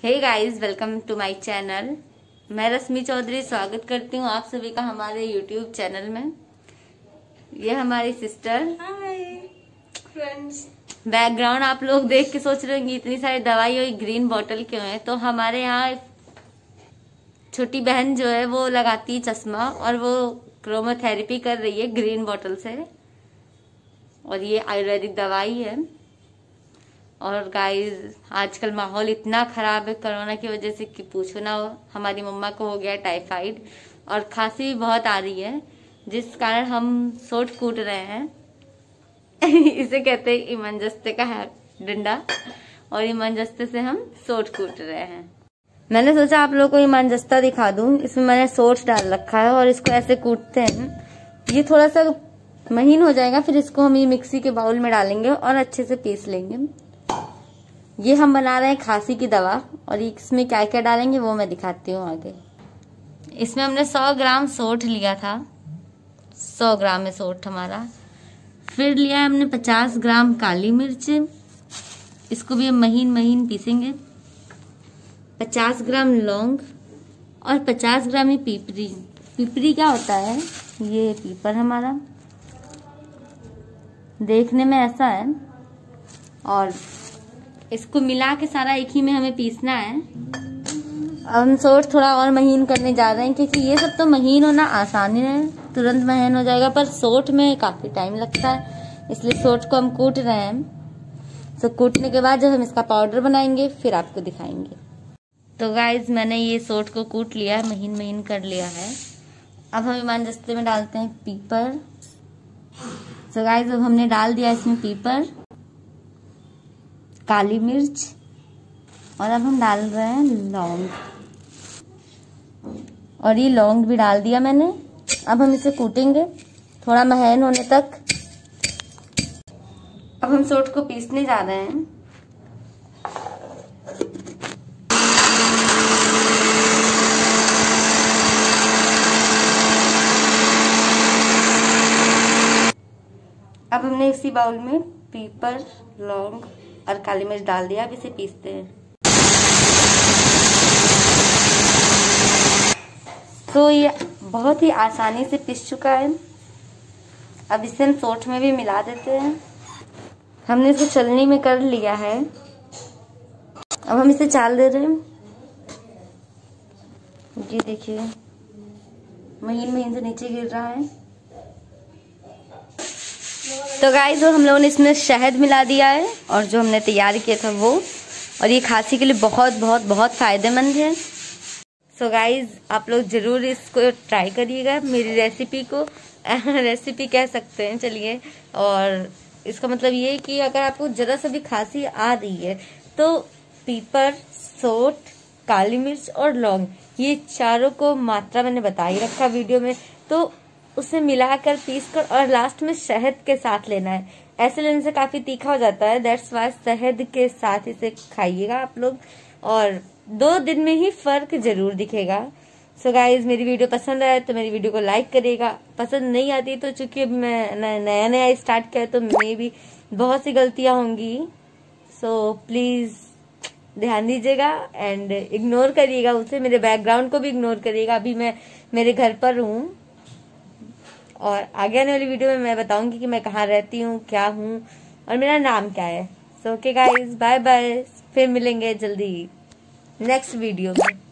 Hey guys, welcome to my channel. मैं रश्मि चौधरी स्वागत करती हूँ आप सभी का हमारे यूट्यूब चैनल में। ये हमारी सिस्टर। Hi friends. बैकग्राउंड आप लोग देख के सोच रहे होंगे इतनी सारी दवाई और ग्रीन बोतल क्यों है। तो हमारे यहाँ छोटी बहन जो है वो लगाती है चश्मा और वो क्रोमोथेरेपी कर रही है ग्रीन बोतल से, और ये आयुर्वेदिक दवाई है। और गाइस, आजकल माहौल इतना खराब है कोरोना की वजह से कि पूछो ना। हमारी मम्मा को हो गया टाइफाइड और खांसी भी बहुत आ रही है, जिस कारण हम सोट कूट रहे हैं। इसे कहते हैं इमनजस्ते का डंडा, और इमनजस्ते से हम सोट कूट रहे हैं। मैंने सोचा आप लोगों को इमनजस्ता दिखा दूं। इसमें मैंने सोट डाल रखा है और इसको ऐसे कूटते हैं। ये थोड़ा सा महीन हो जाएगा, फिर इसको हम ये मिक्सी के बाउल में डालेंगे और अच्छे से पीस लेंगे। ये हम बना रहे हैं खांसी की दवा, और इसमें क्या क्या डालेंगे वो मैं दिखाती हूँ आगे। इसमें हमने 100 ग्राम सोठ लिया था, 100 ग्राम है सोठ हमारा। फिर लिया है हमने 50 ग्राम काली मिर्च, इसको भी हम महीन महीन पीसेंगे। 50 ग्राम लौंग और 50 ग्राम ये पीपरी। पीपरी क्या होता है? ये पीपर हमारा देखने में ऐसा है, और इसको मिला के सारा एक ही में हमें पीसना है। अब हम सोट थोड़ा और महीन करने जा रहे हैं, क्योंकि ये सब तो महीन होना आसान है, तुरंत महीन हो जाएगा, पर सोट में काफी टाइम लगता है, इसलिए सोट को हम कूट रहे हैं। तो कूटने के बाद जब हम इसका पाउडर बनाएंगे फिर आपको दिखाएंगे। तो गाइज, मैंने ये सोट को कूट लिया है, महीन महीन कर लिया है। अब हम इमनजस्ते में डालते हैं पीपर। तो गाइज, अब हमने डाल दिया इसमें पीपर, काली मिर्च, और अब हम डाल रहे हैं लौंग, और ये लौंग भी डाल दिया मैंने। अब हम इसे कूटेंगे थोड़ा महीन होने तक। अब हम सोट को पीसने जा रहे हैं। अब हमने इसी बाउल में पीपर, लौंग और काली मिर्च डाल दिया। अब इसे पीसते हैं। तो ये बहुत ही आसानी से पिस चुका है। अब इसे हम सोठ में भी मिला देते हैं। हमने इसको चलनी में कर लिया है। अब हम इसे चाल दे रहे हैं। ये देखिए, महीन महीन से नीचे गिर रहा है। तो गाइस, हम लोगों ने इसमें शहद मिला दिया है, और जो हमने तैयार किया था वो, और ये खांसी के लिए बहुत बहुत बहुत फायदेमंद है। सो गाइस, आप लोग जरूर इसको ट्राई करिएगा, मेरी रेसिपी को। रेसिपी कह सकते हैं, चलिए। और इसका मतलब ये है कि अगर आपको जरा सा भी खांसी आ रही है तो पीपर, सोठ, काली मिर्च और लौंग, ये चारों को मात्रा मैंने बता ही रखा वीडियो में, तो उसे मिलाकर पीसकर और लास्ट में शहद के साथ लेना है। ऐसे लेने से काफी तीखा हो जाता है, दैट्स वाई शहद के साथ इसे खाइएगा आप लोग, और 2 दिन में ही फर्क जरूर दिखेगा। सो गाइज, मेरी वीडियो पसंद आए तो मेरी वीडियो को लाइक करिएगा। पसंद नहीं आती तो चूंकि अब मैं नया नया स्टार्ट किया तो मे भी बहुत सी गलतियां होंगी, सो प्लीज ध्यान दीजिएगा एंड इग्नोर करिएगा उसे। मेरे बैकग्राउंड को भी इग्नोर करिएगा। अभी मैं मेरे घर पर हूँ, और आगे आने वाली वीडियो में मैं बताऊंगी कि मैं कहाँ रहती हूँ, क्या हूँ और मेरा नाम क्या है। So okay guys, bye bye. फिर मिलेंगे जल्दी नेक्स्ट वीडियो में।